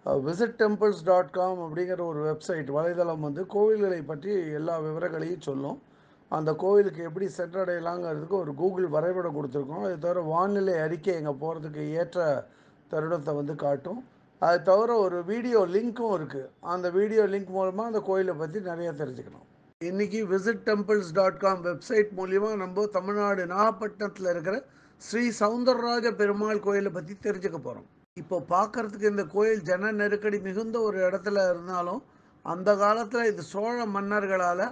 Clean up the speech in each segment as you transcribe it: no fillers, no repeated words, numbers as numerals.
visittemples.com அப்படிங்கிற ஒரு website வலைதளம் வந்து கோவில்களை பற்றி எல்லா விவரங்களையும் சொல்லும். அந்த கோவிலுக்கு எப்படி சென்றடையலாங்கிறதுக்கு ஒரு கூகுள் வரைபடம் கொடுத்துருக்கோம். அது தவிர வானிலை அறிக்கை எங்கே போகிறதுக்கு ஏற்ற தருணத்தை வந்து காட்டும். அது தவிர ஒரு வீடியோ லிங்க்கும் இருக்குது. அந்த வீடியோ லிங்க் மூலமாக அந்த கோயிலை பற்றி நிறைய தெரிஞ்சுக்கலாம். இன்றைக்கி visittemples.com வெப்சைட் மூலிமா நம்ம தமிழ்நாடு நாகப்பட்டினத்தில் இருக்கிற ஸ்ரீ சவுந்தரராஜ பெருமாள் கோயிலை பற்றி தெரிஞ்சுக்க போகிறோம். இப்போ பார்க்கறதுக்கு இந்த கோயில் ஜன நெருக்கடி மிகுந்த ஒரு இடத்துல இருந்தாலும் அந்த காலத்தில் இது சோழ மன்னர்களால்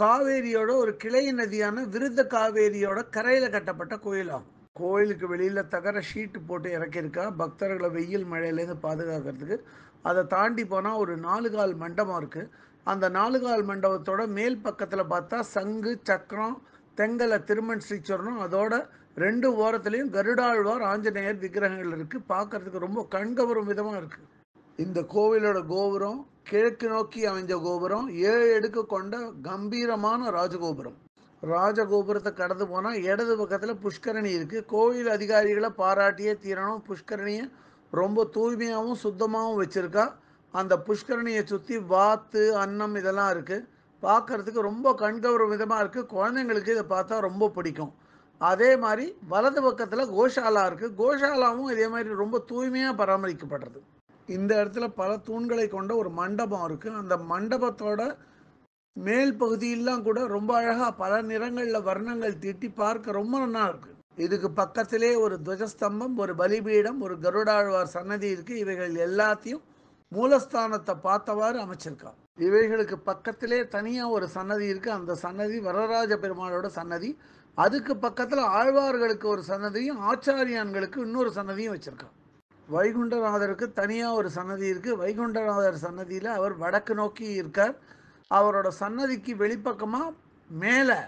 காவேரியோட ஒரு கிளை நதியான விருத்த காவேரியோட கரையில் கட்டப்பட்ட கோயிலாகும். கோயிலுக்கு வெளியில் தகர ஷீட்டு போட்டு இறக்கியிருக்கா பக்தர்களை வெயில் மழையிலேருந்து பாதுகாக்கிறதுக்கு. அதை தாண்டி போனால் ஒரு 4 கால் மண்டபம் இருக்குது. அந்த 4 கால் மண்டபத்தோட மேல் பக்கத்தில் பார்த்தா சங்கு சக்கரம் தெங்கலை திருமண் ஸ்ரீச்சரணம் அதோட 2 ஓரத்துலேயும் கருடாழ்வார் ஆஞ்சநேயர் விக்கிரகங்கள் இருக்குது. பார்க்கறதுக்கு ரொம்ப கண்கவரும் விதமாக இருக்குது. இந்த கோவிலோட கோபுரம் கிழக்கு நோக்கி அமைஞ்ச கோபுரம் 7 அடுக்கு கொண்ட கம்பீரமான ராஜகோபுரம். ராஜகோபுரத்தை கடந்து போனால் இடது பக்கத்தில் புஷ்கரணி இருக்குது. கோவில் அதிகாரிகளை பாராட்டியே தீரணும். புஷ்கரணியை ரொம்ப தூய்மையாகவும் சுத்தமாகவும் வச்சுருக்கா. அந்த புஷ்கரணியை சுற்றி வாத்து அன்னம் இதெல்லாம் இருக்குது. பார்க்குறதுக்கு ரொம்ப கண்கவரும் விதமாக இருக்குது. குழந்தைங்களுக்கு இதை பார்த்தா ரொம்ப பிடிக்கும். அதே மாதிரி வலது பக்கத்தில் கோஷாலா இருக்குது. கோஷாலாவும் இதே மாதிரி ரொம்ப தூய்மையாக பராமரிக்கப்படுறது. இந்த இடத்துல பல தூண்களை கொண்ட ஒரு மண்டபம் இருக்குது. அந்த மண்டபத்தோட மேல் பகுதியெல்லாம் கூட ரொம்ப அழகாக பல நிறங்களில் வர்ணங்கள் தீட்டி பார்க்க ரொம்ப நல்லா இருக்குது. இதுக்கு பக்கத்திலே ஒரு துவஜஸ்தம்பம் ஒரு பலிபீடம் ஒரு கருடாழ்வார் சன்னதி இருக்குது. இவைகள் எல்லாத்தையும் மூலஸ்தானத்தை பார்த்தவாறு அமைச்சிருக்கா. இவைகளுக்கு பக்கத்திலே தனியாக ஒரு சன்னதி இருக்குது. அந்த சன்னதி வரராஜ பெருமாளோட சன்னதி. அதுக்கு பக்கத்தில் ஆழ்வார்களுக்கு ஒரு சன்னதியும் ஆச்சாரியான்களுக்கு இன்னொரு சன்னதியும் வச்சுருக்கா. வைகுண்டநாதருக்கு தனியாக ஒரு சன்னதி இருக்குது. வைகுண்டநாதர் சன்னதியில் அவர் வடக்கு நோக்கி இருக்கார். அவரோட சன்னதிக்கு வெளிப்பக்கமாக மேலே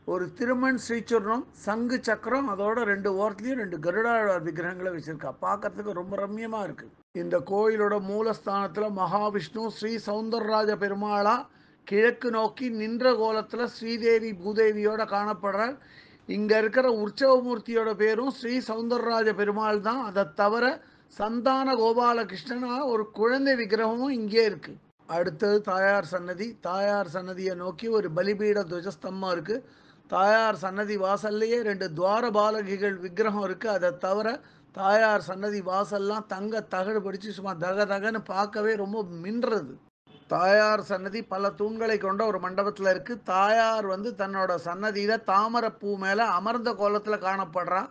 ஒரு திருமண் ஸ்ரீச்சூர்ணம் சங்கு சக்கரம் அதோட 2 ஓரத்துலேயும் 2 கருடாழ்வார் விக்கிரகங்களை வச்சுருக்கா. பார்க்கறதுக்கு ரொம்ப ரம்யமாக இருக்குது. இந்த கோயிலோட மூலஸ்தானத்தில் மகாவிஷ்ணு ஸ்ரீ சவுந்தரராஜ பெருமாளா கிழக்கு நோக்கி நின்ற கோலத்தில் ஸ்ரீதேவி பூதேவியோட காணப்படுறார். இங்கே இருக்கிற உற்சவமூர்த்தியோட பேரும் ஸ்ரீ சவுந்தரராஜ பெருமாள் தான். அதை தவிர சந்தான கோபாலகிருஷ்ணனா ஒரு குழந்தை விக்கிரகமும் இங்கே இருக்குது. அடுத்தது தாயார் சன்னதி. தாயார் சன்னதியை நோக்கி ஒரு பலிபீட துவஜஸ்தம்பம் இருக்குது. தாயார் சன்னதி வாசல்லையே 2 துவாரபாலகிகள் விக்கிரகம் இருக்குது. அதை தவிர தாயார் சன்னதி வாசல்லாம் தங்க தகடு படித்து சும்மா தக தகன்னு பார்க்கவே ரொம்ப மின்றது. தாயார் சன்னதி பல தூண்களை கொண்ட ஒரு மண்டபத்தில் இருக்குது. தாயார் வந்து தன்னோட சன்னதியில் தாமரைப்பூ மேலே அமர்ந்த கோலத்தில் காணப்படுறா.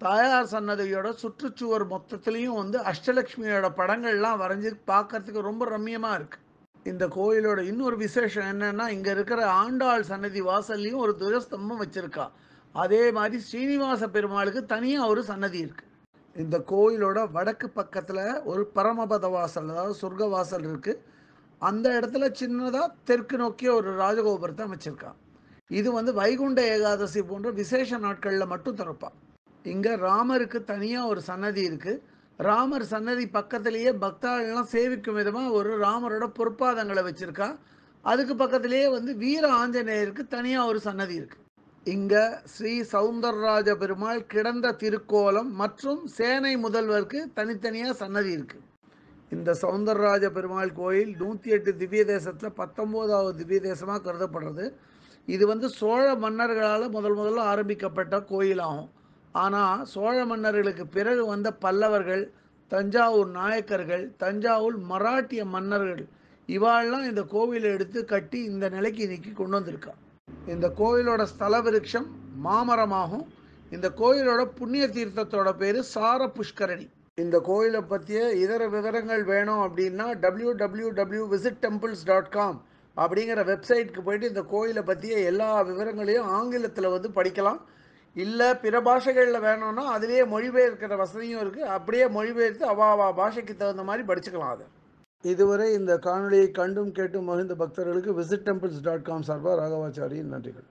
தாயார் சன்னதியோட சுற்றுச்சுவர் மொத்தத்துலேயும் வந்து அஷ்டலக்ஷ்மியோட படங்கள்லாம் வரைஞ்சி பார்க்கறதுக்கு ரொம்ப ரம்யமாக இருக்குது. இந்த கோயிலோட இன்னொரு விசேஷம் என்னென்னா இங்கே இருக்கிற ஆண்டாள் சன்னதி வாசல்லையும் ஒரு துவஜஸ்தம்பம் வச்சுருக்கா. அதே மாதிரி ஸ்ரீனிவாச பெருமாளுக்கு தனியாக ஒரு சன்னதி இருக்குது. இந்த கோயிலோட வடக்கு பக்கத்தில் ஒரு பரமபத வாசல் அதாவது சொர்க்க வாசல் இருக்குது. அந்த இடத்துல சின்னதாக தெற்கு நோக்கிய ஒரு ராஜகோபுரத்தை அமைச்சிருக்கா. இது வந்து வைகுண்ட ஏகாதசி போன்ற விசேஷ நாட்களில் மட்டும் திறப்பாள். இங்கே ராமருக்கு தனியாக ஒரு சன்னதி இருக்குது. ராமர் சன்னதி பக்கத்திலேயே பக்தர்கள்லாம் சேவிக்கும் விதமாக ஒரு ராமரோட பொற்பாதங்களை வச்சுருக்கா. அதுக்கு பக்கத்திலேயே வந்து வீர ஆஞ்சநேயருக்கு தனியாக ஒரு சன்னதி இருக்குது. இங்கே ஸ்ரீ சவுந்தரராஜ பெருமாள் கிடந்த திருக்கோலம் மற்றும் சேனை முதல்வருக்கு தனித்தனியாக சன்னதி இருக்குது. இந்த சவுந்தரராஜ பெருமாள் கோயில் 108 திவ்ய தேசத்தில் 19வது திவ்ய தேசமாக கருதப்படுறது. இது வந்து சோழ மன்னர்களால் முதல்ல ஆரம்பிக்கப்பட்ட கோயிலாகும். ஆனால் சோழ மன்னர்களுக்கு பிறகு வந்த பல்லவர்கள் தஞ்சாவூர் நாயக்கர்கள் தஞ்சாவூர் மராட்டிய மன்னர்கள் இவாளெல்லாம் இந்த கோவிலை எடுத்து கட்டி இந்த நிலைக்கு இன்னைக்கு கொண்டு வந்திருக்கா. இந்த கோயிலோட ஸ்தல விருட்சம் மாமரமாகும். இந்த கோயிலோட புண்ணிய தீர்த்தத்தோட பேர் சார புஷ்கரணி. இந்த கோயிலை பற்றிய இதர விவரங்கள் வேணும் அப்படின்னா www.visittemples.com அப்படிங்கிற வெப்சைட்டுக்கு போயிட்டு இந்த கோயிலை பற்றிய எல்லா விவரங்களையும் ஆங்கிலத்தில் வந்து படிக்கலாம். இல்லை பிற பாஷைகளில் வேணும்னா அதிலேயே மொழிபெயர்க்கிற வசதியும் இருக்குது. அப்படியே மொழிபெயர்த்து அவாவா பாஷைக்கு தகுந்த மாதிரி படிச்சுக்கலாம். அதை இதுவரை இந்த காணொலியை கண்டும் கேட்டும் மகிழ்ந்த பக்தர்களுக்கு visittemples.com சார்பாக ராகவாச்சாரியின் நன்றிகள்.